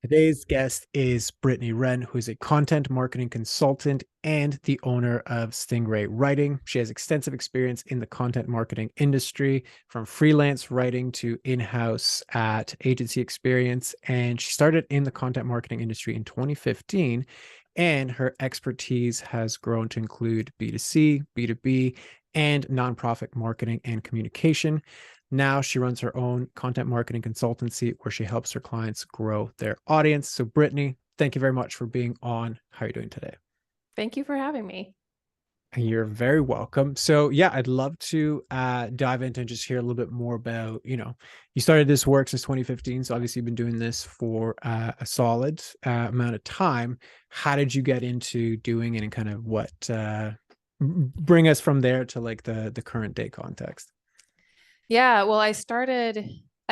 Today's guest is Brittany Wren, who is a content marketing consultant and the owner of Stingray Writing. She has extensive experience in the content marketing industry, from freelance writing to in-house at agency experience. And she started in the content marketing industry in 2015. And her expertise has grown to include B2C, B2B, and nonprofit marketing and communication. Now she runs her own content marketing consultancy where she helps her clients grow their audience. So, Brittany, thank you very much for being on. How are you doing today? Thank you for having me. You're very welcome. So, yeah, I'd love to dive into and just hear a little bit more about, you started this work since 2015. So, obviously, you've been doing this for a solid amount of time. How did you get into doing it, and kind of what bring us from there to like the current day context? Yeah, well, I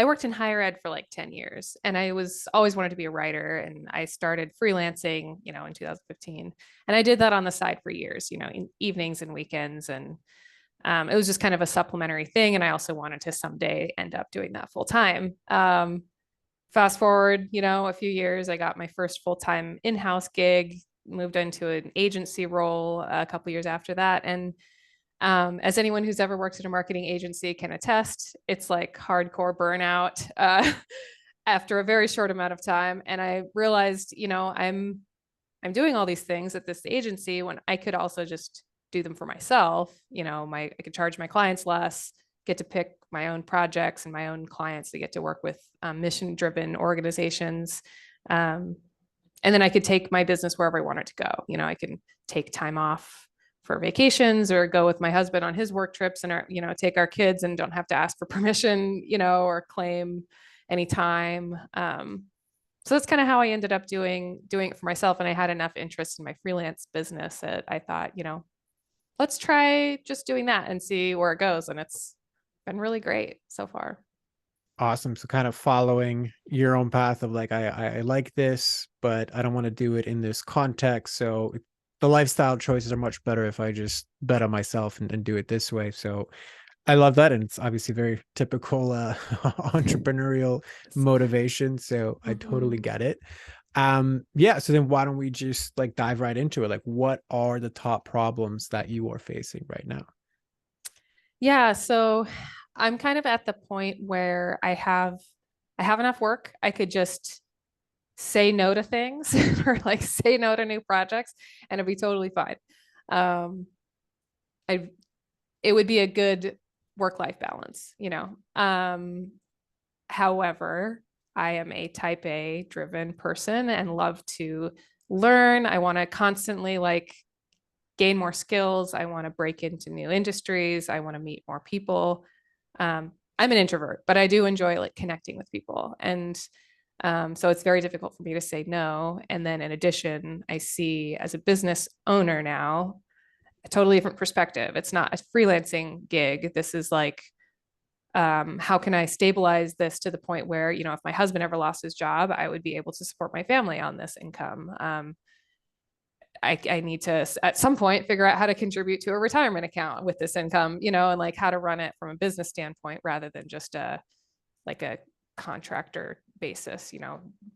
worked in higher ed for like 10 years and I was always wanted to be a writer and I started freelancing, in 2015. And I did that on the side for years, in evenings and weekends. And it was just kind of a supplementary thing. And I also wanted to someday end up doing that full time. Fast forward, a few years, I got my first full-time in-house gig, moved into an agency role a couple years after that. And as anyone who's ever worked at a marketing agency can attest, it's like hardcore burnout after a very short amount of time. And I realized, I'm doing all these things at this agency when I could also just do them for myself. I could charge my clients less, get to pick my own projects and my own clients to get to work with mission-driven organizations. And then I could take my business wherever I wanted to go. I can take time off for vacations or go with my husband on his work trips and take our kids and don't have to ask for permission, or claim any time. So that's kind of how I ended up doing it for myself. And I had enough interest in my freelance business that I thought, let's try just doing that and see where it goes. And it's been really great so far. Awesome. So kind of following your own path of like, I like this, but I don't want to do it in this context. So the lifestyle choices are much better if I just bet on myself and do it this way. So I love that. And it's obviously very typical entrepreneurial motivation. So I totally Mhm. get it. Yeah. So then why don't we just like dive right into it? Like, what are the top problems that you are facing right now? Yeah, so I'm kind of at the point where I have enough work. I could just say no to things or like say no to new projects and it'd be totally fine. Um, I it would be a good work-life balance. However, I am a type A driven person and love to learn. I want to constantly like gain more skills. I want to break into new industries. I want to meet more people. I'm an introvert, but I do enjoy like connecting with people. And so it's very difficult for me to say no. And then in addition, I see as a business owner now a totally different perspective. It's not a freelancing gig. This is like, how can I stabilize this to the point where, if my husband ever lost his job, I would be able to support my family on this income. I need to at some point figure out how to contribute to a retirement account with this income, and like how to run it from a business standpoint rather than just a contractor basis,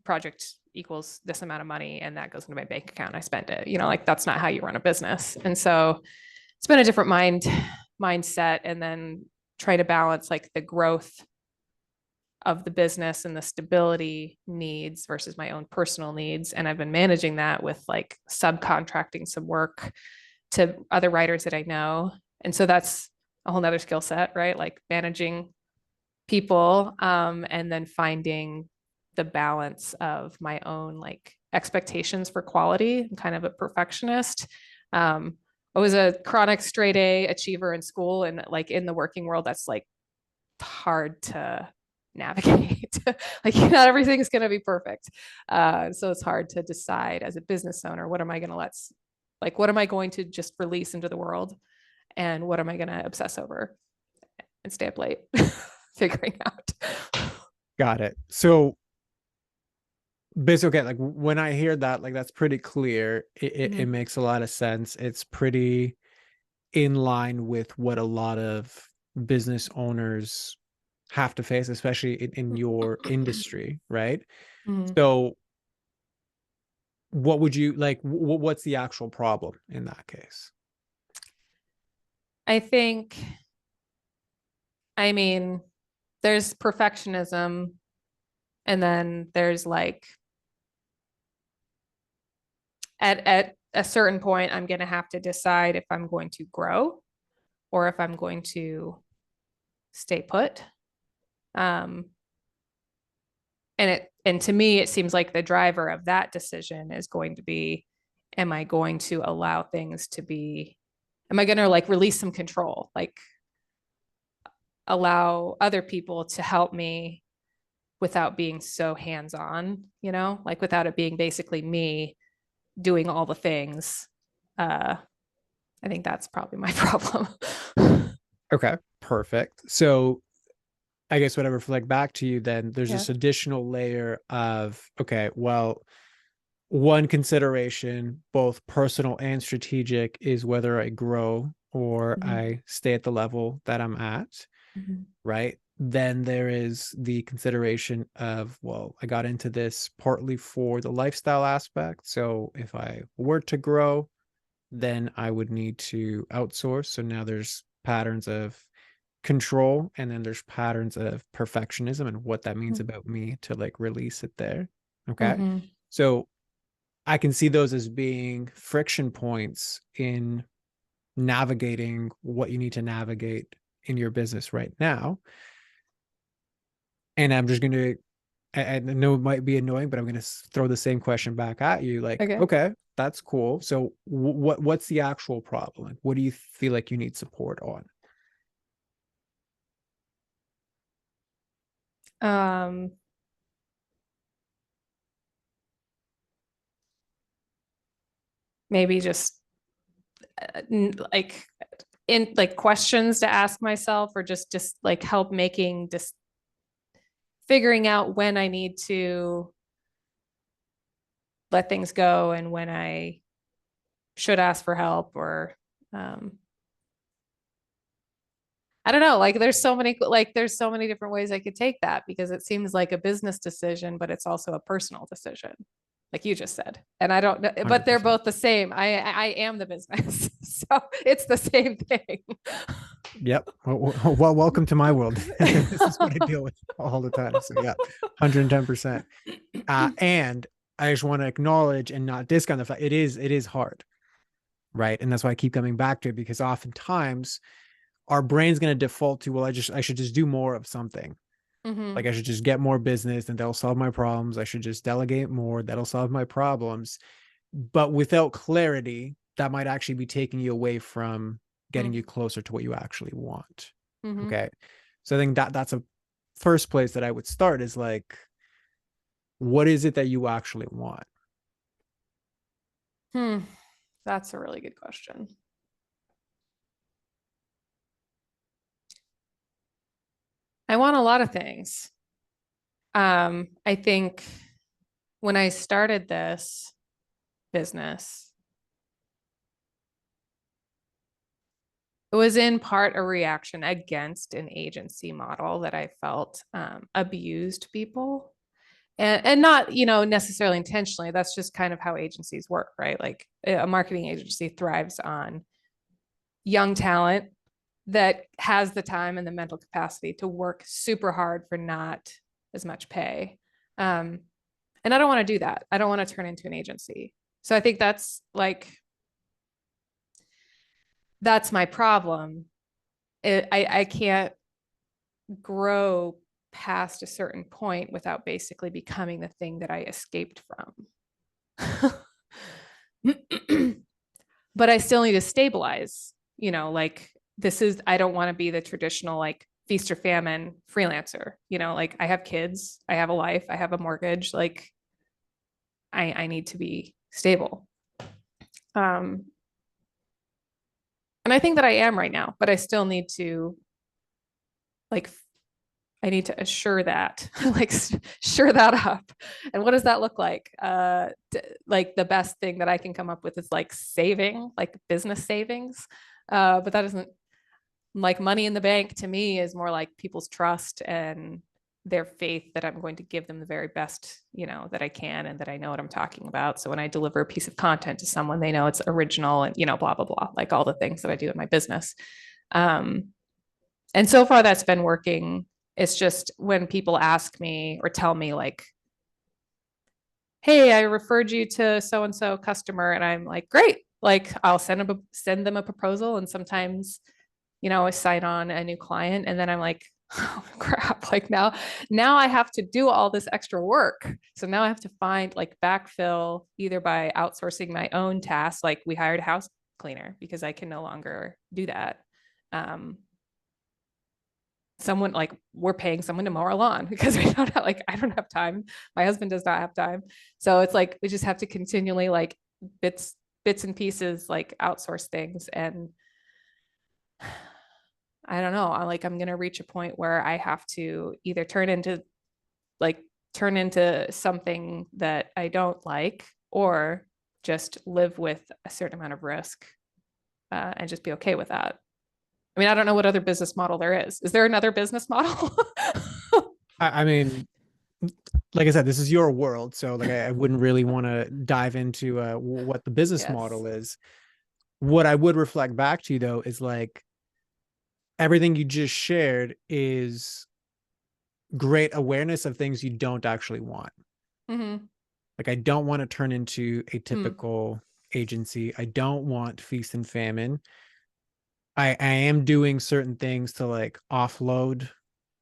project equals this amount of money and that goes into my bank account and I spend it. Like that's not how you run a business. And so it's been a different mindset and then try to balance like the growth of the business and the stability needs versus my own personal needs. And I've been managing that with like subcontracting some work to other writers that I know. And so that's a whole nother skill set, right? Like managing people and then finding the balance of my own like expectations for quality. I'm kind of a perfectionist. I was a chronic straight A achiever in school and like in the working world, that's like hard to navigate. Like not everything's going to be perfect. So it's hard to decide as a business owner, what am I going to what am I going to just release into the world? And what am I going to obsess over and stay up late figuring out? Got it. So basically, okay, like when I hear that, like that's pretty clear. It Mhm. makes a lot of sense. It's pretty in line with what a lot of business owners have to face, especially in your industry, right? Mhm. So what would you like? What's the actual problem in that case? I think, I mean, there's perfectionism, and then there's like at a certain point, I'm going to have to decide if I'm going to grow or if I'm going to stay put. Um, and to me, it seems like the driver of that decision is going to be, am I going to allow things to be, am I going to like release some control, like allow other people to help me without being so hands-on, like without it being basically me doing all the things. I think that's probably my problem. Okay, perfect. So I guess whatever reflect back to you, then there's Yeah. this additional layer of, okay, well, one consideration, both personal and strategic, is whether I grow or Mm-hmm. I stay at the level that I'm at, Mm-hmm. right? Then there is the consideration of, well, I got into this partly for the lifestyle aspect. So if I were to grow, then I would need to outsource. So now there's patterns of control, and then there's patterns of perfectionism and what that means about me to like release it there. Okay. Mm-hmm. So I can see those as being friction points in navigating what you need to navigate in your business right now. And I'm just going to, I know it might be annoying, but I'm going to throw the same question back at you. Like, Okay. okay, that's cool. So what's the actual problem? Like, what do you feel like you need support on? Um, maybe just like in like questions to ask myself, or just like help making just figuring out when I need to let things go and when I should ask for help, or um I don't know, like there's so many different ways I could take that, because it seems like a business decision, but it's also a personal decision, like you just said. And I don't know, but they're 100%. both the same. I am the business. So it's the same thing. Yep. Well, welcome to my world. This is what I deal with all the time. So yeah, 110%. And I just want to acknowledge and not discount the fact it is hard, right? And that's why I keep coming back to it, because oftentimes our brain's going to default to, well, I should just do more of something. Mm-hmm. Like I should just get more business and that'll solve my problems. I should just delegate more. That'll solve my problems. But without clarity, that might actually be taking you away from getting you closer to what you actually want. Mm-hmm. Okay. So I think that's a first place that I would start, is like, what is it that you actually want? Hmm. That's a really good question. I want a lot of things. I think when I started this business, it was in part a reaction against an agency model that I felt abused people, and not, necessarily intentionally. That's just kind of how agencies work, right? Like a marketing agency thrives on young talent that has the time and the mental capacity to work super hard for not as much pay. Um, and I don't want to do that. I don't want to turn into an agency. So I think that's my problem. I can't grow past a certain point without basically becoming the thing that I escaped from. But I still need to stabilize, like I don't want to be the traditional like feast or famine freelancer, like I have kids, I have a life, I have a mortgage, like I need to be stable. Um, and I think that I am right now, but I still need to like I need to assure that, like sure that up. And what does that look like? Like the best thing that I can come up with is like saving, like business savings. But that isn't like money in the bank to me, is more like people's trust and their faith that I'm going to give them the very best, that I can, and that I know what I'm talking about. So when I deliver a piece of content to someone, they know it's original and, blah, blah, blah, like all the things that I do in my business. And so far that's been working. It's just when people ask me or tell me like, hey, I referred you to so-and-so customer, and I'm like, great. Like I'll send them a proposal, and sometimes, I sign on a new client, and then I'm like, oh crap, like now I have to do all this extra work. So now I have to find like backfill either by outsourcing my own tasks, like we hired a house cleaner because I can no longer do that. Someone like we're paying someone to mow our lawn because we don't have, like I don't have time. My husband does not have time. So it's like we just have to continually like bits and pieces like outsource things. And I don't know, I'm gonna reach a point where I have to either turn into something that I don't like, or just live with a certain amount of risk, and just be okay with that. I mean, I don't know what other business model there is. Is there another business model? I mean, like I said, this is your world, so like I wouldn't really want to dive into what the business Yes. model is. What I would reflect back to you though is like everything you just shared is great awareness of things you don't actually want. Mm-hmm. Like I don't want to turn into a Mm. typical agency. I don't want feast and famine. I am doing certain things to like offload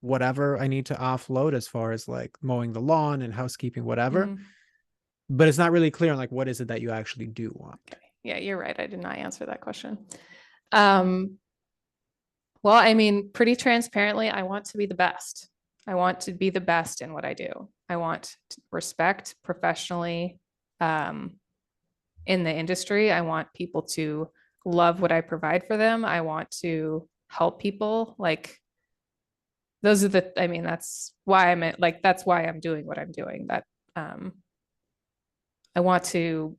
whatever I need to offload as far as like mowing the lawn and housekeeping, whatever. Mm-hmm. But it's not really clear on like what is it that you actually do want. Okay. Yeah, you're right. I did not answer that question. Um, well, I mean, pretty transparently, I want to be the best. I want to be the best in what I do. I want respect professionally, um, in the industry. I want people to love what I provide for them. I want to help people. Like those are I mean, that's why I'm doing what I'm doing. That um, I want to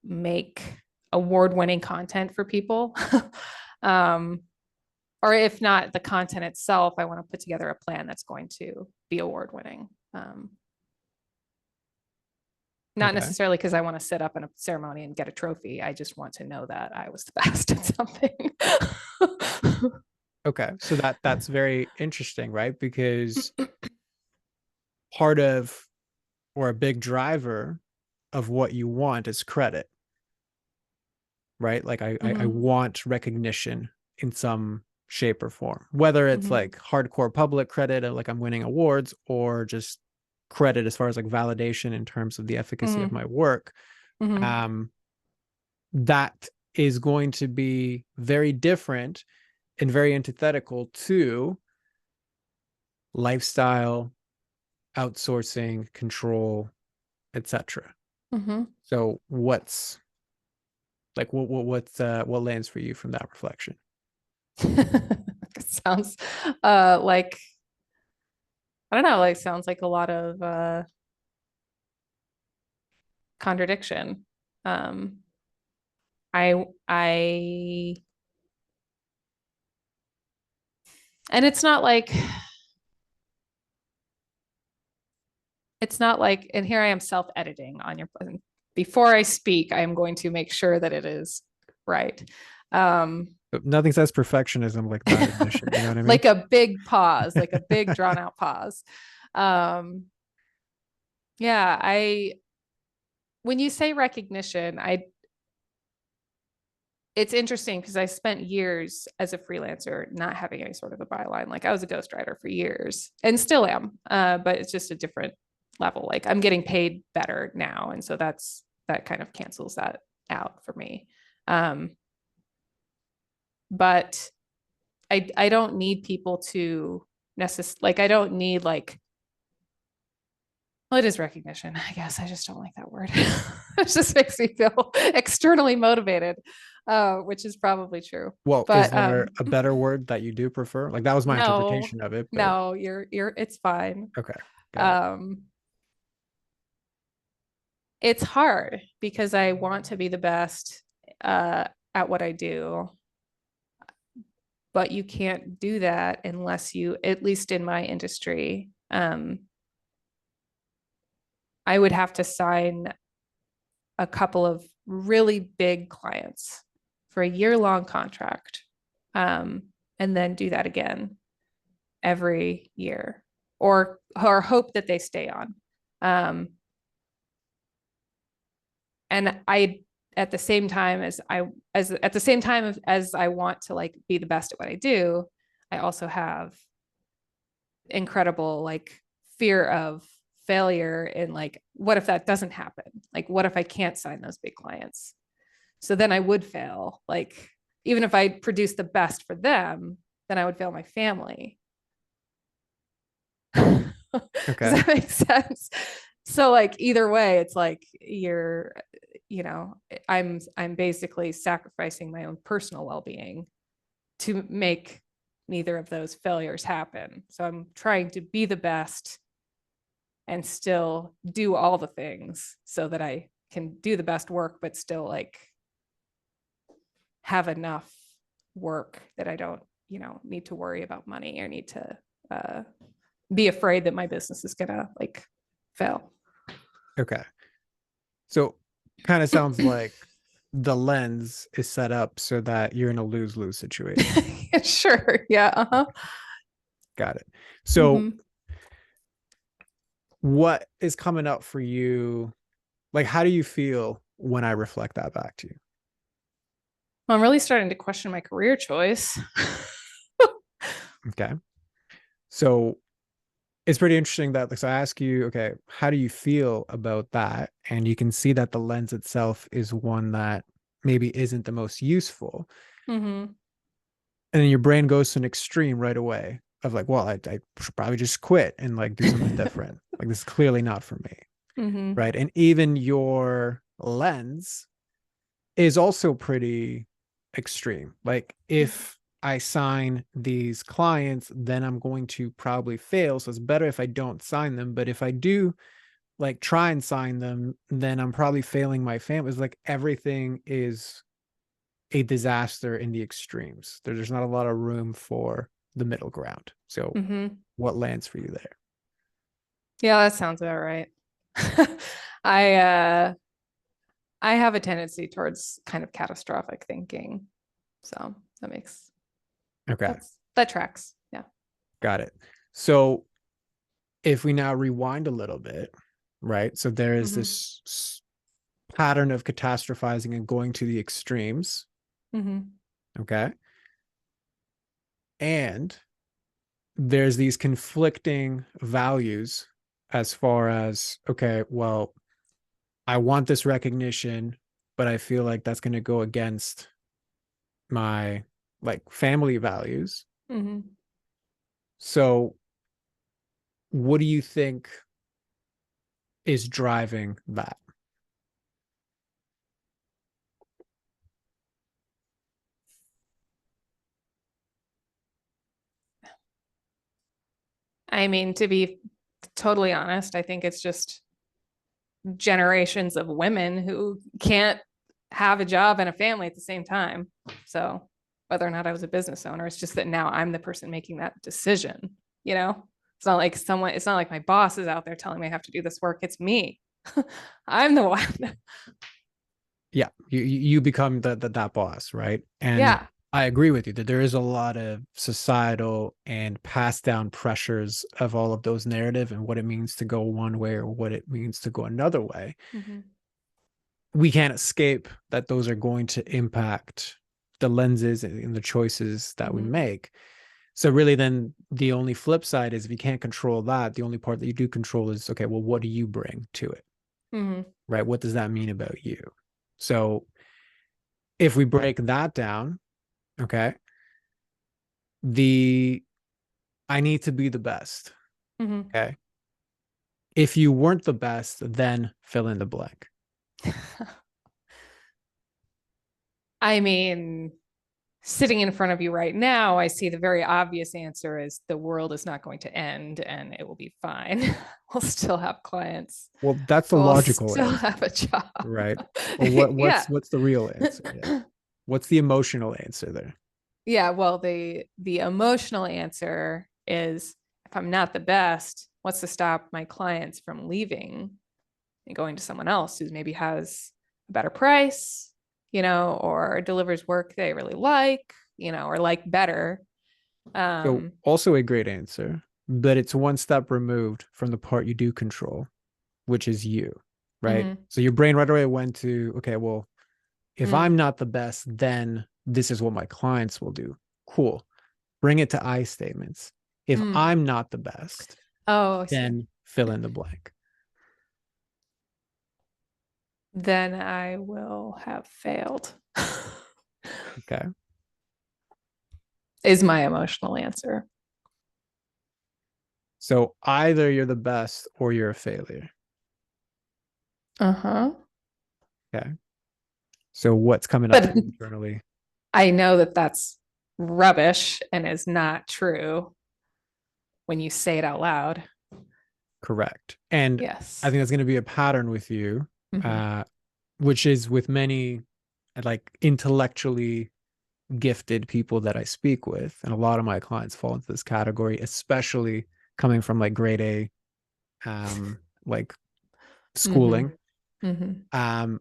make award-winning content for people. um, or if not the content itself, I want to put together a plan that's going to be award-winning. Not Okay. necessarily because I want to sit up in a ceremony and get a trophy. I just want to know that I was the best at something. Okay. So that's very interesting, right? Because part of or a big driver of what you want is credit, right? Like I Mm-hmm. want recognition in some shape or form, whether it's Mm-hmm. like hardcore public credit, like I'm winning awards, or just credit as far as like validation in terms of the efficacy of Mm-hmm. my work. Mm-hmm. Um, that is going to be very different and very antithetical to lifestyle, outsourcing, control, etc. Mm-hmm. So what's like what lands for you from that reflection? It sounds like I don't know, like sounds like a lot of contradiction. Um, I and it's not like, and here I am self-editing on your before I speak, I am going to make sure that it is right. Um, Nothing says perfectionism like that admission. You know what I mean? like a big pause, like a big drawn out pause. Um, yeah, when you say recognition, it's interesting because I spent years as a freelancer not having any sort of a byline. Like I was a ghostwriter for years and still am, but it's just a different level. Like I'm getting paid better now, and so that kind of cancels that out for me. Um, but I don't need people to necessarily like I don't need like well, it is recognition. I guess I just don't like that word. It just makes me feel externally motivated, which is probably true. Well, is But there a better word that you do prefer? Like that was my no, interpretation of it, but no, you're it's fine. okay, got it. Um, it's hard because I want to be the best uh, at what I do, but you can't do that unless you, at least in my industry, I would have to sign a couple of really big clients for a year-long contract, and then do that again every year, or hope that they stay on. And I, at the same time as I want to like be the best at what I do, I also have incredible like fear of failure, and like, what if that doesn't happen? Like, what if I can't sign those big clients? So then I would fail. Like, even if I produce the best for them, then I would fail my family. Does Okay. that make sense? So like either way, it's like you're, you know, I'm basically sacrificing my own personal well-being to make neither of those failures happen. So I'm trying to be the best and still do all the things so that I can do the best work, but still like have enough work that I don't, you know, need to worry about money or need to be afraid that my business is gonna like fail. Okay. So kind of sounds like the lens is set up so that you're in a lose-lose situation. Sure. Yeah. Uh-huh. Got it. So Mm-hmm. what is coming up for you? Like, how do you feel when I reflect that back to you? Well, I'm really starting to question my career choice. Okay. So it's pretty interesting that, like, so I ask you, okay, how do you feel about that? And you can see that the lens itself is one that maybe isn't the most useful. Mm-hmm. And then your brain goes to an extreme right away of like, well, I should probably just quit and like do something different. Like, this is clearly not for me. Mm-hmm. Right. And even your lens is also pretty extreme. Like, if I sign these clients, then I'm going to probably fail. So it's better if I don't sign them. But if I do like try and sign them, then I'm probably failing my family. It's like everything is a disaster in the extremes. There's not a lot of room for the middle ground. So Mm-hmm. what lands for you there? Yeah, that sounds about right. I uh I have a tendency towards kind of catastrophic thinking. So that makes Okay, that tracks. Yeah. got it. So if we now rewind a little bit, right? So there is Mm-hmm. this pattern of catastrophizing and going to the extremes. Mm-hmm. Okay. And there's these conflicting values as far as, okay, well, I want this recognition, but I feel like that's going to go against my like family values. Mm-hmm. So what do you think is driving that? I mean, to be totally honest, I think it's just generations of women who can't have a job and a family at the same time. So whether or not I was a business owner, it's just that now I'm the person making that decision, you know? It's not like my boss is out there telling me I have to do this work. It's me. I'm the one. Yeah, you become that boss, right? And Yeah. I agree with you that there is a lot of societal and passed down pressures of all of those narrative and what it means to go one way or what it means to go another way. Mm-hmm. We can't escape that those are going to impact the lenses and the choices that we Mm-hmm. make. So really then the only flip side is if you can't control that, the only part that you do control is, okay, well, what do you bring to it? Mm-hmm. Right? What does that mean about you? So if we break that down, okay, the I need to be the best. Mm-hmm. Okay. If you weren't the best, then fill in the blank. I mean, sitting in front of you right now, I see the very obvious answer is the world is not going to end and it will be fine. We'll still have clients. Well, that's the We'll logical still answer, have a job. right? Well, what Yeah. what's the real answer? Yeah. What's the emotional answer there? Yeah, well, the emotional answer is if I'm not the best, what's to stop my clients from leaving and going to someone else who maybe has a better price, or delivers work they really like, or like better. So Um, also a great answer, but it's one step removed from the part you do control, which is you, right? mhm, So your brain right away went to, okay, well, if mm, I'm not the best, then this is what my clients will do. Cool. Bring it to I statements. If mm. I'm not the best, Oh, I see. then fill in the blank. Then I will have failed, Okay. is my emotional answer. So either you're the best or you're a failure. Uh-huh. Okay. So what's coming up But for you internally? I know that that's rubbish and is not true when you say it out loud. Correct. And I Yes. think that's going to be a pattern with you, Mm-hmm. uh, which is with many like intellectually gifted people that I speak with. And a lot of my clients fall into this category, especially coming from like grade A, like Mm-hmm. schooling. Mm-hmm. Um,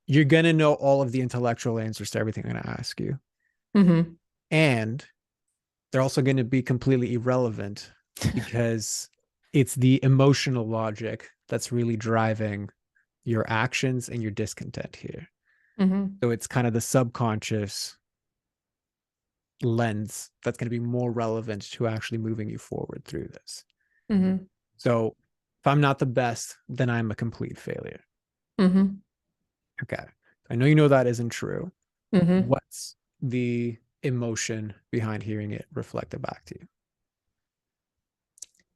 you're going to know all of the intellectual answers to everything I'm going to ask you. Mm-hmm. And they're also going to be completely irrelevant because it's the emotional logic that's really driving your actions and your discontent here. Mm-hmm. So it's kind of the subconscious lens that's going to be more relevant to actually moving you forward through this. Mm-hmm. So if I'm not the best, then I'm a complete failure. Mm-hmm. Okay. I know you know that isn't true. Mm-hmm. What's the emotion behind hearing it reflected back to you?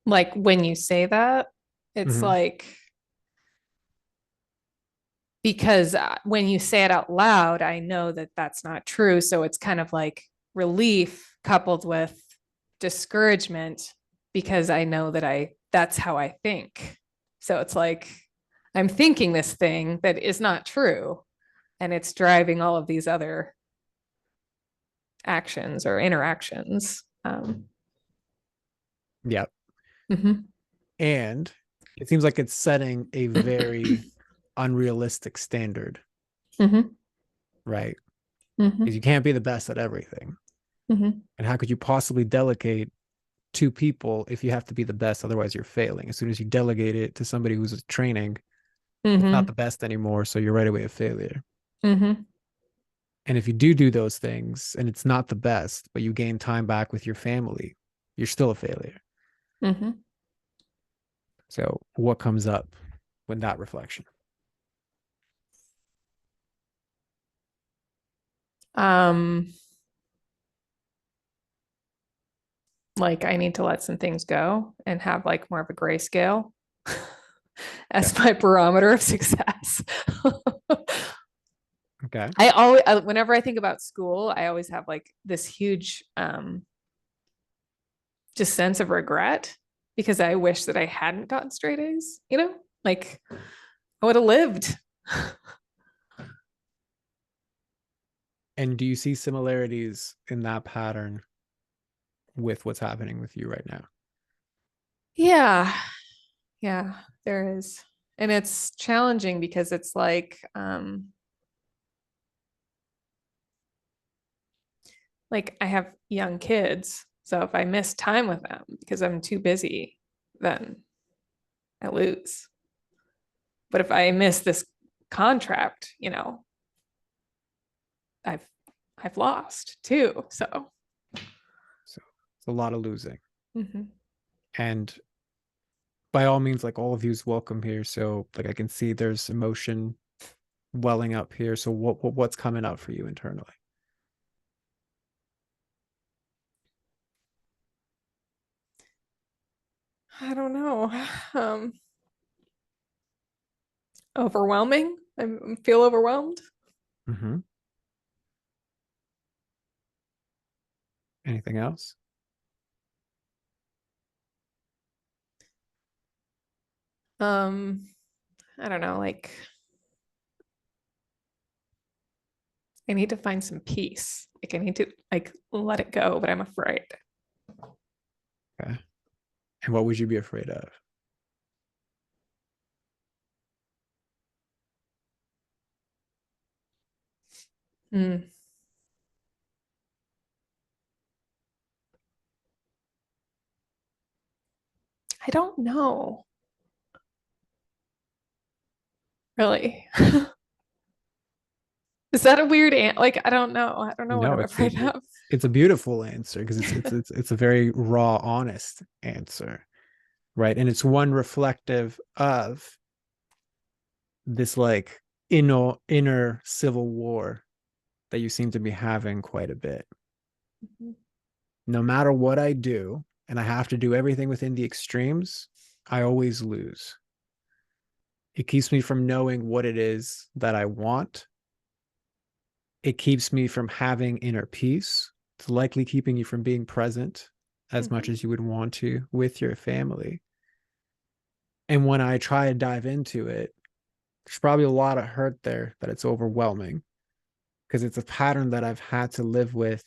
Like when you say that, it's Mm-hmm. like because when you say it out loud, I know that that's not true. So it's kind of like relief coupled with discouragement because I know that that's how I think. So it's like I'm thinking this thing that is not true and it's driving all of these other actions or interactions. Yeah. Mhm. And it seems like it's setting a very unrealistic standard, Mhm. right? Because you Mhm. can't be the best at everything. Mhm. And how could you possibly delegate to people if you have to be the best? Otherwise, you're failing. As soon as you delegate it to somebody who's training, it's not the Mhm. best anymore. So you're right away a failure. Mhm. And if you do those things and it's not the best, but you gain time back with your family, you're still a failure. Mhm. So what comes up when that reflection? Um, like I need to let some things go and have like more of a grayscale Okay. as my barometer of success. Okay. Whenever I think about school, I always have like this huge, just sense of regret because I wish that I hadn't gotten straight A's, like I would have lived. And do you see similarities in that pattern with what's happening with you right now? Yeah. Yeah, there is. And it's challenging because it's like I have young kids. So if I miss time with them because I'm too busy, then I lose. But if I miss this contract, I've I've lost too. So So it's a lot of losing. mhm. And by all means, like all of you is welcome here. So like I can see there's emotion welling up here. So what's coming up for you internally? I don't know. Um, Overwhelming. I feel overwhelmed. Mm-hmm. Anything else? Um, I don't know, like I need to find some peace. Like I need to like let it go, but I'm afraid. Okay. And what would you be afraid of? Mm, I don't know. Really. Is that a weird like I don't know. I don't know what No, I'm afraid of. it's a beautiful answer because it's a very raw, honest answer, right? And it's one reflective of this like inner civil war that you seem to be having quite a bit. Mhm. No matter what I do, and I have to do everything within the extremes, I always lose. It keeps me from knowing what it is that I want. It keeps me from having inner peace. It's likely keeping you from being present as much Mhm. as you would want to with your family. And when I try to dive into it, there's probably a lot of hurt there that it's overwhelming because it's a pattern that I've had to live with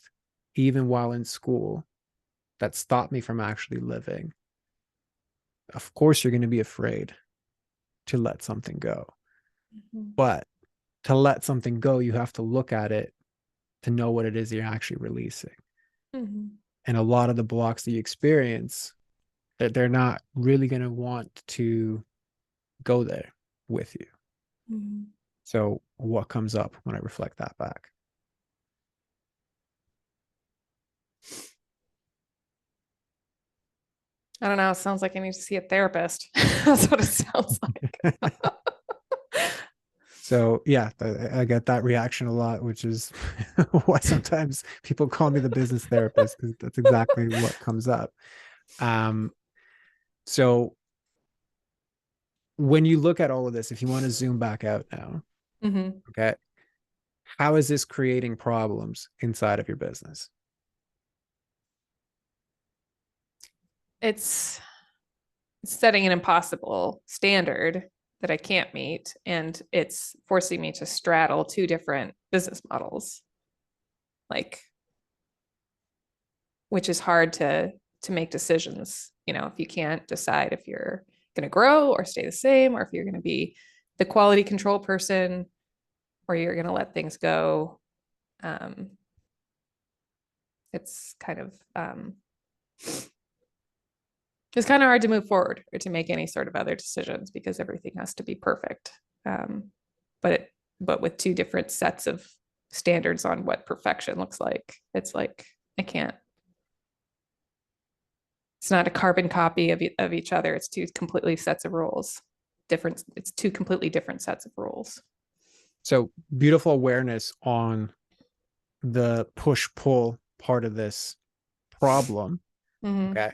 even while in school that stopped me from actually living. Of course, you're going to be afraid to let something go. Mhm. But to let something go, you have to look at it to know what it is you're actually releasing. Mhm. And a lot of the blocks that you experience, that they're not really going to want to go there with you. Mhm. So what comes up when I reflect that back? I don't know. It sounds like I need to see a therapist. That's what it sounds like. So yeah, I get that reaction a lot, which is why sometimes people call me the business therapist because that's exactly what comes up. Um, so when you look at all of this, if you want to zoom back out now, Mhm. okay, how is this creating problems inside of your business? It's setting an impossible standard that I can't meet, and it's forcing me to straddle two different business models, like which is hard to make decisions. You know, if you can't decide if you're going to grow or stay the same, or if you're going to be the quality control person, or you're going to let things go. Um, it's kind of it's kind of hard to move forward or to make any sort of other decisions because everything has to be perfect. Um, but it but with two different sets of standards on what perfection looks like, it's like I can't. It's not a carbon copy of each other. It's two completely sets of rules. Different. It's two completely different sets of rules. So beautiful awareness on the push pull part of this problem. Mm-hmm. Okay.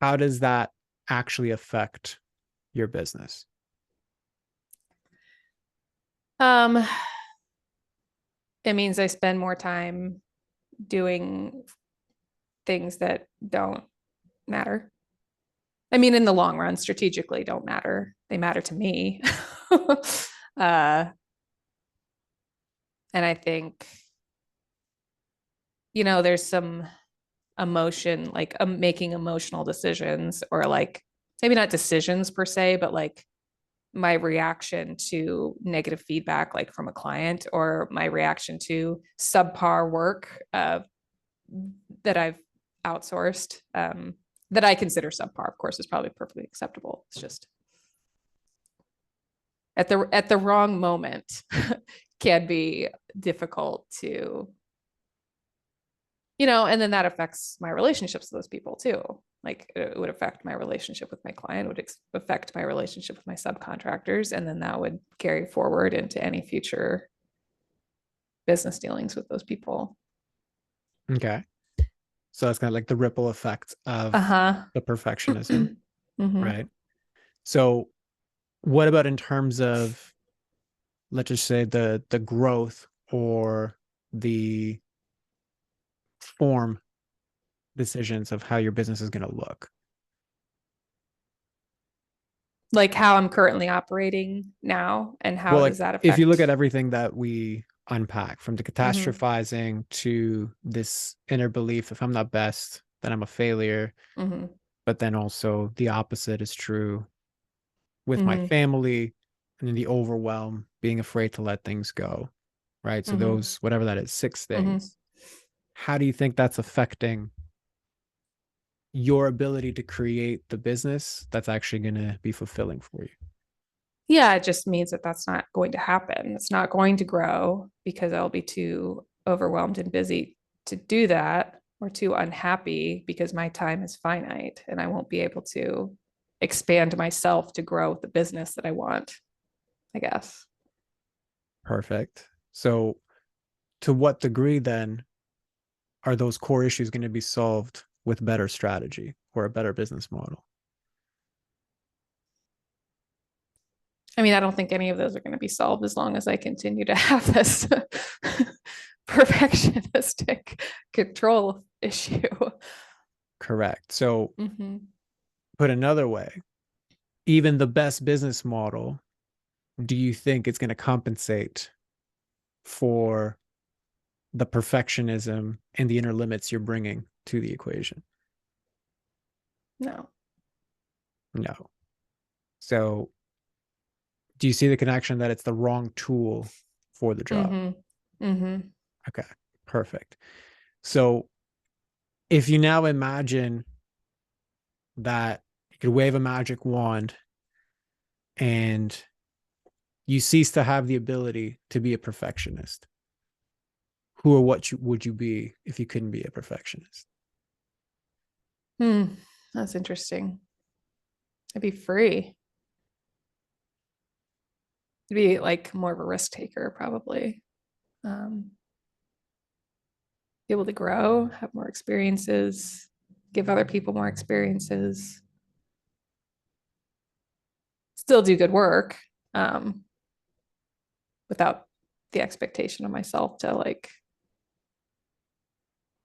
How does that actually affect your business? Um, it means I spend more time doing things that don't matter. I mean, in the long run, strategically don't matter. They matter to me. uh, and I think, there's some emotion, like making emotional decisions or like maybe not decisions per se, but like my reaction to negative feedback, like from a client or my reaction to subpar work that I've outsourced that I consider subpar, of course, is probably perfectly acceptable. It's just at the wrong moment can be difficult to and then that affects my relationships with those people too. Like it would affect my relationship with my client, would affect my relationship with my subcontractors, and then that would carry forward into any future business dealings with those people. Okay. So that's kind of like the ripple effect of Uh-huh. the perfectionism, Mm-hmm. right? So what about in terms of, let's just say, the growth or the form decisions of how your business is going to look? Like how I'm currently operating now and how Well, does like that if you look affect? at everything that we unpack from the Mm-hmm. catastrophizing to this inner belief if I'm not best, then I'm a failure. Mm-hmm. But then also the opposite is true with my Mm-hmm. family and then the overwhelm, being afraid to let things go. Right. So Mm-hmm. those, whatever that is, six Mm-hmm. things. How do you think that's affecting your ability to create the business that's actually going to be fulfilling for you? Yeah, it just means that that's not going to happen. It's not going to grow because I'll be too overwhelmed and busy to do that, or too unhappy because my time is finite and I won't be able to expand myself to grow the business that I want, I guess. Perfect. So, to what degree then are those core issues going to be solved with better strategy or a better business model? I mean, I don't think any of those are going to be solved as long as I continue to have this perfectionistic control issue. Correct. So, Mm-hmm. put another way, even the best business model, do you think it's going to compensate for the perfectionism and the inner limits you're bringing to the equation? No. No. So, do you see the connection that it's the wrong tool for the job? Mm-hmm. Mm-hmm. Okay, perfect. So, if you now imagine that you could wave a magic wand and you cease to have the ability to be a perfectionist, who or what would you be if you couldn't be a perfectionist? Hmm. That's interesting. I'd be free. I'd be like more of a risk taker, probably. Um, be able to grow, have more experiences, give other people more experiences, still do good work, um, without the expectation of myself to like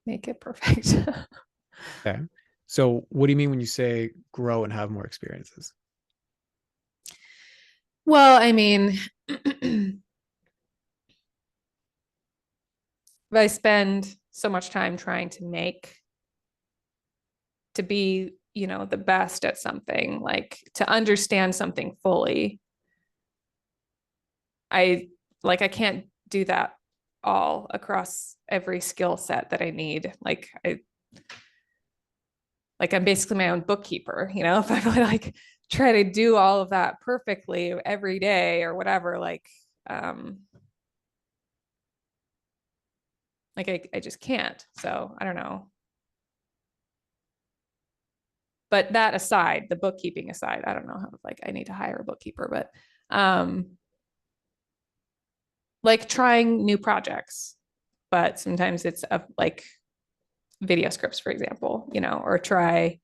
make it perfect. Okay. So, what do you mean when you say grow and have more experiences? Well, I mean, if I spend so much time trying to make, to be, the best at something, like to understand something fully, I I can't do that all across every skill set that I need. I'm basically my own bookkeeper, if I like try to do all of that perfectly every day or whatever, um I just can't. So I don't know. But that aside, the bookkeeping aside, I don't know how, I need to hire a bookkeeper, but like trying new projects, but sometimes it's like video scripts, for example, or try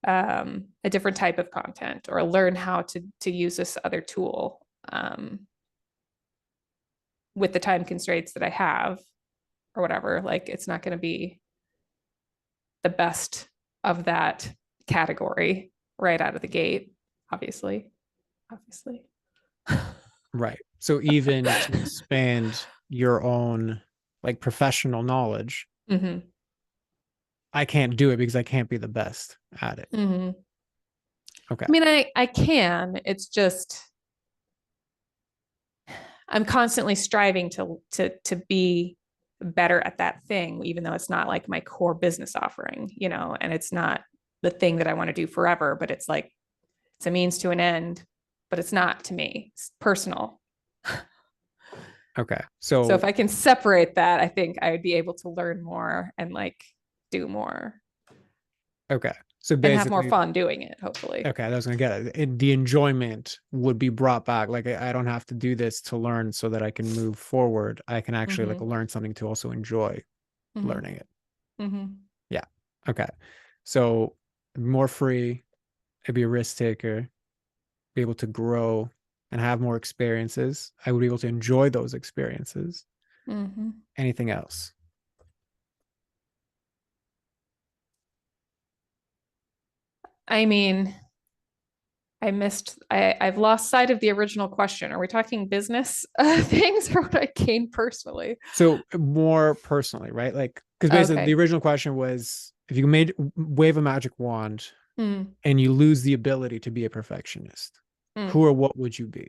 a different type of content, or learn how to use this other tool, with the time constraints that I have, or whatever. Like it's not going to be the best of that category right out of the gate, obviously. Obviously. Right. So, even to expand your own like professional knowledge, Mm-hmm. I can't do it because I can't be the best at it. Mm-hmm. Okay. I mean, I can. It's just I'm constantly striving to be better at that thing, even though it's not like my core business offering, and it's not the thing that I want to do forever, but it's like it's a means to an end, but it's not to me. It's personal. Okay. So if So, I can separate that, I think I would be able to learn more and do more okay. So and have more basically, fun doing it, hopefully. okay, I was gonna get it. The enjoyment would be brought back. Like I don't have to do this to learn so that I can move forward. I can actually like Mm-hmm. learn something to also enjoy Mm-hmm. learning it. Mm-hmm. Yeah. Okay. So more free, I'd be a risk taker, be able to grow and have more experiences. I would be able to enjoy those experiences. Mm-hmm. Anything else? I mean, I've lost sight of the original question. Are we talking business things or what I gained personally? So more personally, right? Like, because basically the Okay. original question was if you made wave a magic wand Hmm. and you lose the ability to be a perfectionist, who Hmm. or what would you be?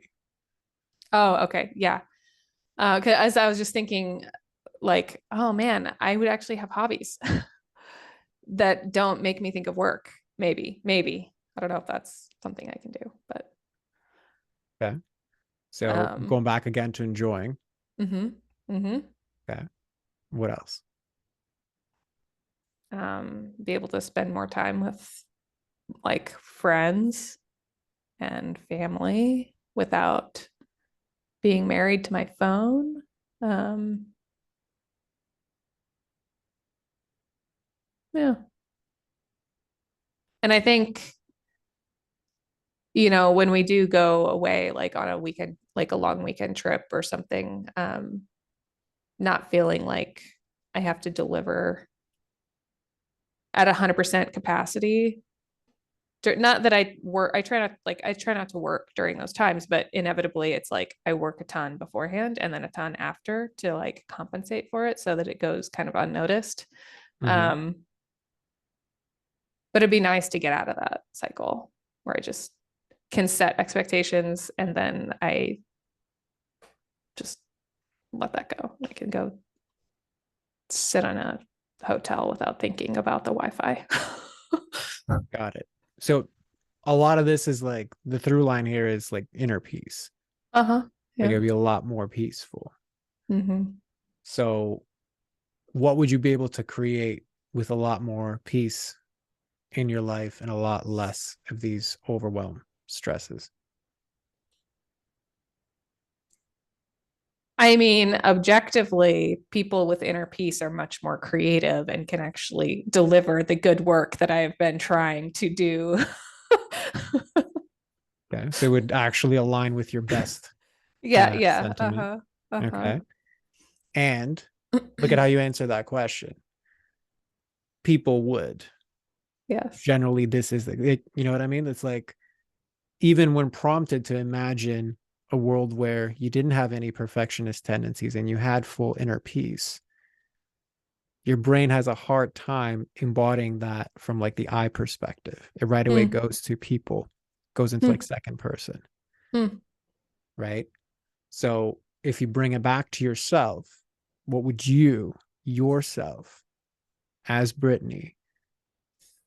Oh, okay. Yeah. 'Cause as I was just thinking, like, oh man, I would actually have hobbies that don't make me think of work. Maybe. I don't know if that's something I can do, but Okay. So um, going back again to enjoying. mm-hmm, mm-hmm. Okay. What else? Be able to spend more time with like friends and family without being married to my phone. Um, yeah. And I think, when we do go away, like on a weekend, like a long weekend trip or something, not feeling like I have to deliver at 100% capacity. Not that I work, I try not to work during those times, but inevitably it's like I work a ton beforehand and then a ton after to like compensate for it so that it goes kind of unnoticed. Mm-hmm. Um, but it'd be nice to get out of that cycle where I just can set expectations and then I just let that go. I can go sit in a hotel without thinking about the Wi-Fi. Got it. So a lot of this is like the through line here is like inner peace. Uh-huh. Like Yeah. it'll be a lot more peaceful. Mm-hmm. So what would you be able to create with a lot more peace in your life and a lot less of these overwhelm stresses? I mean, objectively, people with inner peace are much more creative and can actually deliver the good work that I have been trying to do. Okay. So it would actually align with your best Yeah, yeah. sentiment. Uh-huh. Uh-huh. Okay. And look at how you answer that question. People would. Yes. Generally, this is you know what I mean? It's like even when prompted to imagine a world where you didn't have any perfectionist tendencies and you had full inner peace, your brain has a hard time embodying that from like the I perspective. It right away Hmm. goes to people, goes into like Hmm. second person, Hmm. right? So if you bring it back to yourself, what would you yourself as Brittany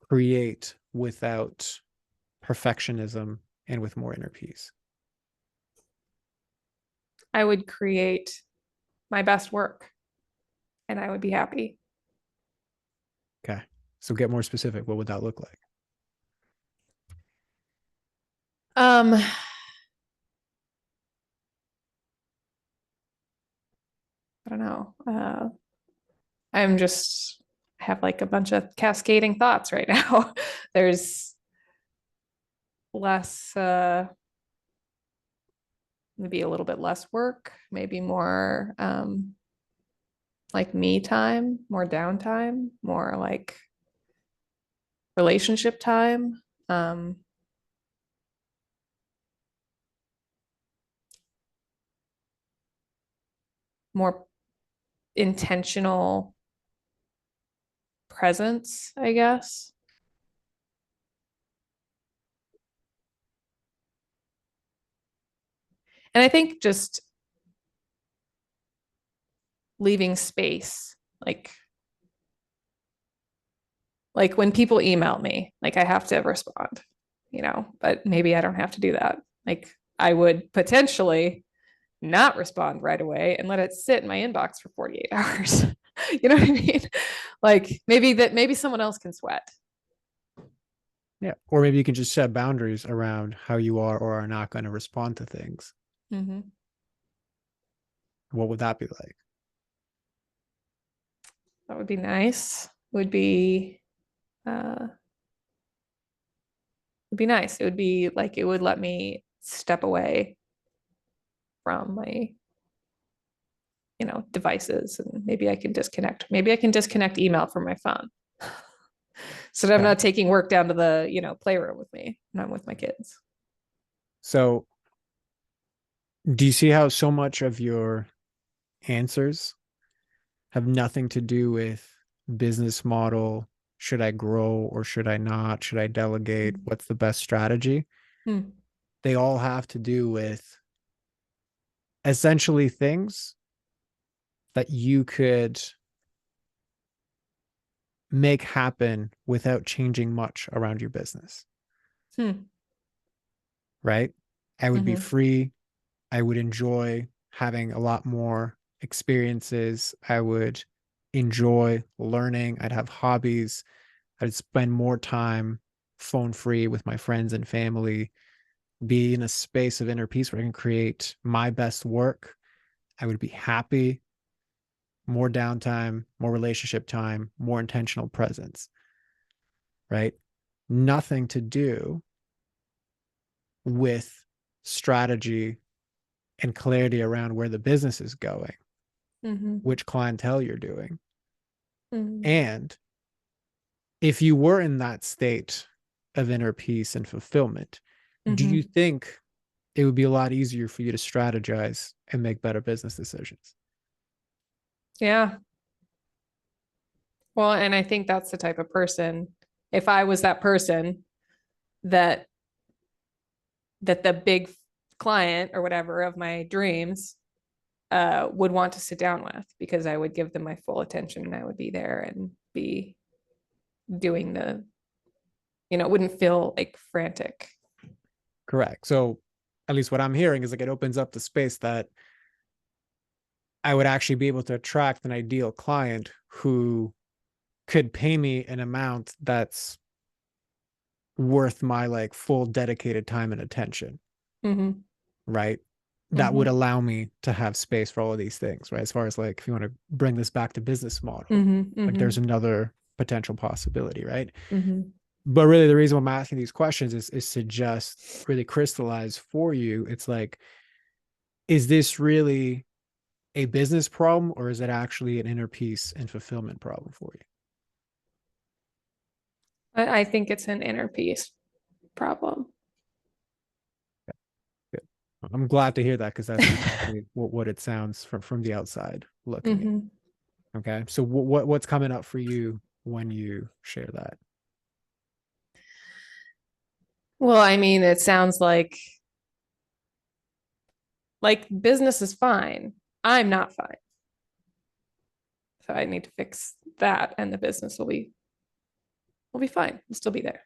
create without perfectionism and with more inner peace? I would create my best work and I would be happy. Okay. So get more specific. What would that look like? I don't know. I'm just have like a bunch of cascading thoughts right now. There's less maybe a little bit less work, maybe more like me time, more downtime, more like relationship time, um, more intentional presence, I guess. And I think just leaving space, like when people email me, like I have to respond, but maybe I don't have to do that. Like I would potentially not respond right away and let it sit in my inbox for 48 hours. You know what I mean? Like maybe someone else can sweat. Yeah. Or maybe you can just set boundaries around how you are or are not going to respond to things. Mm-hmm. What would that be like? That would be nice. Would be nice. It would be like it would let me step away from my, devices and maybe I can disconnect. Maybe I can disconnect email from my phone. So that I'm Okay. not taking work down to the, playroom with me when I'm with my kids. So do you see how so much of your answers have nothing to do with business model? Should I grow or should I not? Should I delegate? Mm. What's the best strategy? Mm. They all have to do with essentially things that you could make happen without changing much around your business, Mm. right? I would be Mhm. free. I would enjoy having a lot more experiences. I would enjoy learning. I'd have hobbies. I'd spend more time phone free with my friends and family, be in a space of inner peace where I can create my best work. I would be happy, more downtime, more relationship time, more intentional presence, right? Nothing to do with strategy and clarity around where the business is going, Mhm. which clientele you're doing. Mhm. And if you were in that state of inner peace and fulfillment, do you Mhm. think it would be a lot easier for you to strategize and make better business decisions? Yeah. Well, and I think that's the type of person, if I was that person that the big client or whatever of my dreams would want to sit down with, because I would give them my full attention and I would be there and be doing the, it wouldn't feel like frantic. Correct. So, at least what I'm hearing is like it opens up the space that I would actually be able to attract an ideal client who could pay me an amount that's worth my like full dedicated time and attention, Mm-hmm. right? That would Mm-hmm. allow me to have space for all of these things, right? As far as like if you want to bring this back to business model, Mm-hmm. like there's Mm-hmm. another potential possibility, right? Mm-hmm. But really the reason why I'm asking these questions is to just really crystallize for you. It's like, is this really a business problem or is it actually an inner peace and fulfillment problem for you? I think it's an inner peace problem. Good. I'm glad to hear that because that's exactly what it sounds from the outside looking in. Mm-hmm. Okay. So what's coming up for you when you share that? Well, I mean, it sounds like business is fine. I'm not fine. So I need to fix that and the business will be fine. It'll still be there.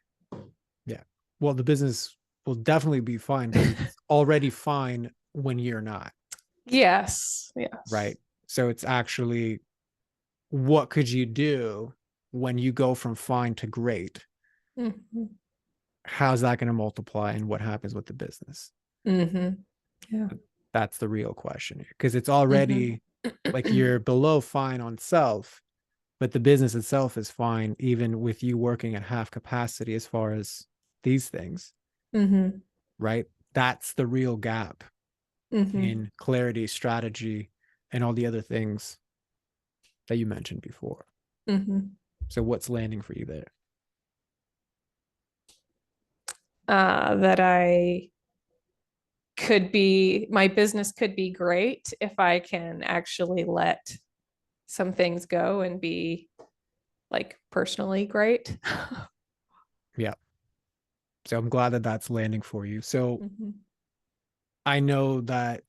Yeah. Well, the business will definitely be fine because it's already fine when you're not, Yes. Yes. right? So it's actually what could you do when you go from fine to great? Mm-hmm. How's that going to multiply and what happens with the business? Mm-hmm. Yeah. That's the real question here because it's Mm-hmm. already like you're below fine on self, but the business itself is fine, even with you working at half capacity as far as these things, Mm-hmm. right? That's the real gap Mm-hmm. in clarity, strategy, and all the other things that you mentioned before. Mm-hmm. So, what's landing for you there? That my business could be great if I can actually let some things go and be like personally great. Yeah. So, I'm glad that that's landing for you. So, Mm-hmm. I know that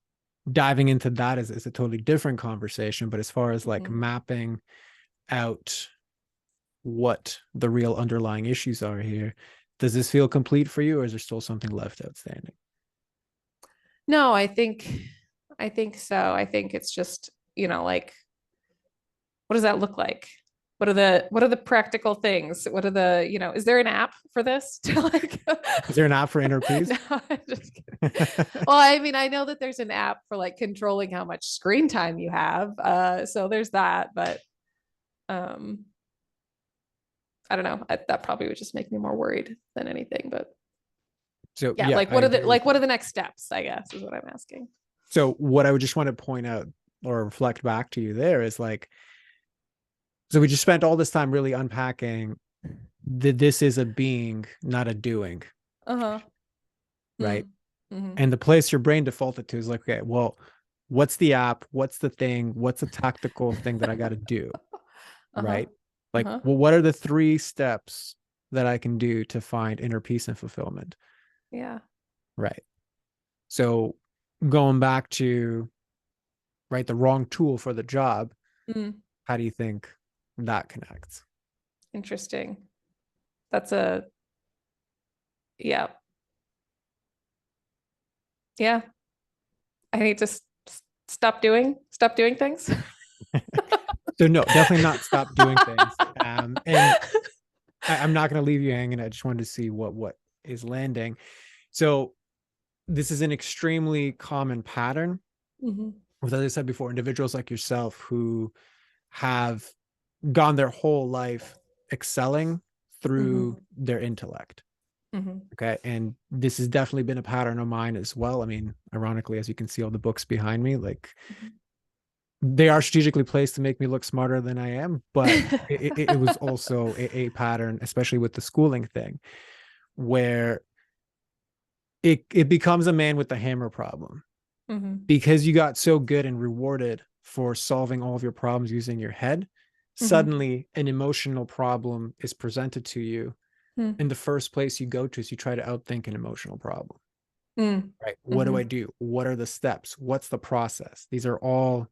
diving into that is a totally different conversation, but as far as like Mm-hmm. mapping out what the real underlying issues are here, does this feel complete for you or is there still something left outstanding? No, I think so. I think it's just, like, what does that look like? What are the practical things? What are the, is there an app for this to like Is there an app for inner peace? No, I'm just kidding. Well, I mean, I know that there's an app for like controlling how much screen time you have. So there's that, but um I don't know. That probably would just make me more worried than anything. But So yeah, yeah, like I what are the agree with like what are you. the next steps, I guess, is what I'm asking. So what I would just want to point out or reflect back to you there is like, so we just spent all this time really unpacking that this is a being, not a doing, Uh-huh. right? Mm. Mm-hmm. And the place your brain defaulted to is like, okay, well, what's the app? What's the thing? What's the tactical thing that I got to do? Uh-huh. Right? Like, Uh-huh. well, what are the 3 steps that I can do to find inner peace and fulfillment? Yeah. Right. So going back to, right, the wrong tool for the job, Mm. how do you think that connects? Interesting. That's a yeah. Yeah. I need to stop doing things. So no, definitely not stop doing things. And I'm not going to leave you hanging. I just wanted to see what is landing. So this is an extremely common pattern Mm-hmm. with, as I said before, individuals like yourself who have gone their whole life excelling Mm-hmm. through their intellect. Mm-hmm. Okay. And this has definitely been a pattern of mine as well. I mean, ironically, as you can see all the books behind me, like they are strategically placed to make me look smarter than I am, but it was also a pattern, especially with the schooling thing, where it becomes a man with the hammer problem Mm-hmm. because you got so good and rewarded for solving all of your problems using your head. Mm-hmm. Suddenly, an emotional problem is presented to you. Mm-hmm. And the first place you go to is you try to outthink an emotional problem, right? What do I Mm-hmm. do? What are the steps? What's the process? These are all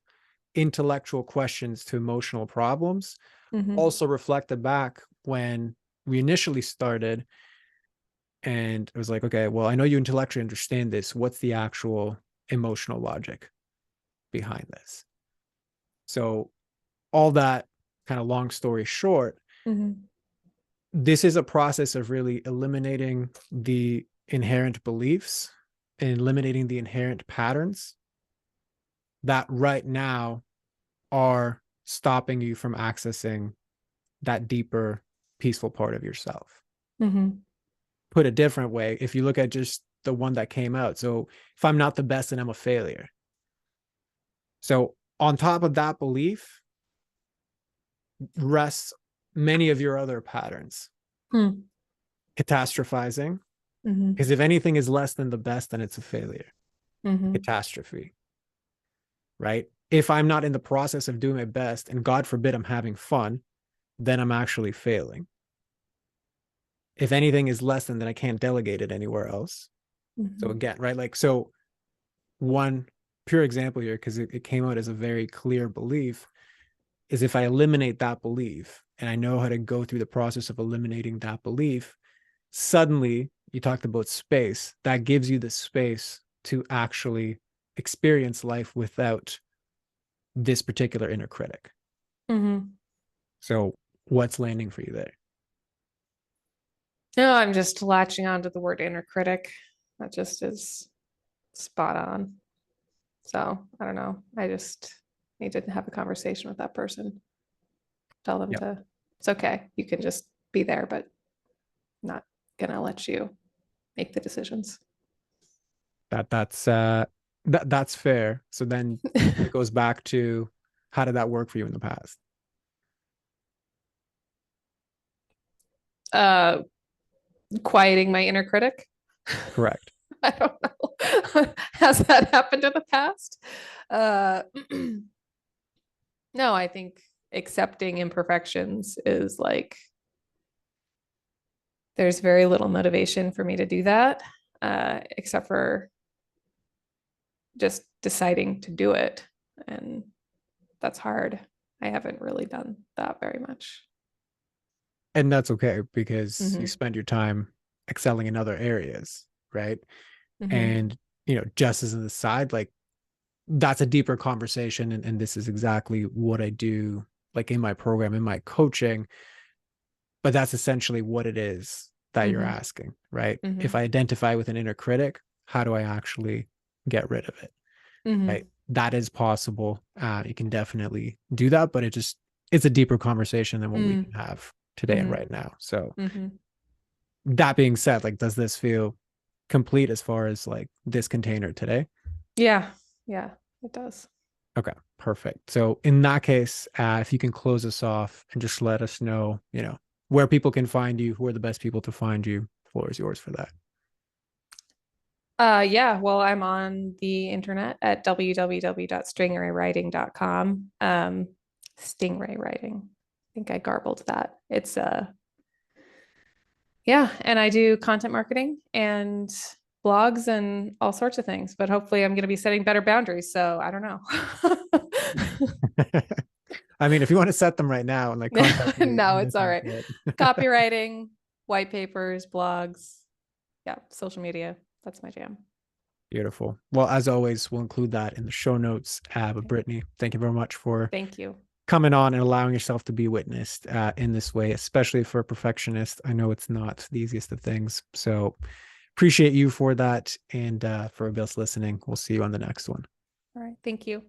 intellectual questions to emotional problems. Mm-hmm. Also reflected back when we initially started, and it was like, okay, well, I know you intellectually understand this. What's the actual emotional logic behind this? So all that, kind of long story short, Mm-hmm. this is a process of really eliminating the inherent beliefs and eliminating the inherent patterns that right now are stopping you from accessing that deeper, peaceful part of yourself. Mm-hmm. Put a different way, if you look at just the one that came out, so if I'm not the best, then I'm a failure. So on top of that belief rests many of your other patterns. Mm-hmm. Catastrophizing, Mm-hmm. because if anything is less than the best, then it's a failure. Mm-hmm. Catastrophe, right? If I'm not in the process of doing my best, and God forbid I'm having fun, then I'm actually failing. If anything is less than, then I can't delegate it anywhere else. So Mm-hmm. again, right? Like, so one pure example here, because it came out as a very clear belief, is if I eliminate that belief and I know how to go through the process of eliminating that belief, suddenly you talked about space, that gives you the space to actually experience life without this particular inner critic. Mm-hmm. So what's landing for you there? No, I'm just latching on to the word inner critic. That just is spot on. So I don't know. I just need to have a conversation with that person. Tell them Yep. to, it's okay. You can just be there, but not gonna let you make the decisions. That's fair. So then it goes back to, how did that work for you in the past? uh, Quieting my inner critic. Correct. I don't know. Has that happened in the past? Uh, no, I think accepting imperfections is like there's very little motivation for me to do that, except for just deciding to do it. And that's hard. I haven't really done that very much. And that's okay because you Mm-hmm. spend your time excelling in other areas, right? Mm-hmm. And, just as an aside, like that's a deeper conversation. And this is exactly what I do, like in my program, in my coaching. But that's essentially what it is that you're Mm-hmm. asking, right? If Mm-hmm. I identify with an inner critic, how do I actually get rid of it? Mm-hmm. Right? That is possible. You can definitely do that, but it's a deeper conversation than what we can have today and Mm-hmm. right now. So Mm-hmm. that being said, like, does this feel complete as far as like this container today? Yeah. Yeah, it does. Okay, perfect. So in that case, if you can close us off and just let us know, where people can find you, who are the best people to find you, the floor is yours for that. Yeah, well, I'm on the internet at www.stringraywriting.com. Stingray Writing. I think I garbled that. It's yeah, and I do content marketing and blogs and all sorts of things, but hopefully I'm going to be setting better boundaries, so I don't know. I mean, if you want to set them right now and like contact me, No, I'm it's all definitely right. for it. Copywriting, white papers, blogs, yeah, social media. That's my jam. Beautiful. Well, as always, we'll include that in the show notes. But Okay. Brittany, thank you very much for Thank you. coming on and allowing yourself to be witnessed in this way, especially for a perfectionist. I know it's not the easiest of things. So appreciate you for that. And for everybody else listening, we'll see you on the next one. All right. Thank you.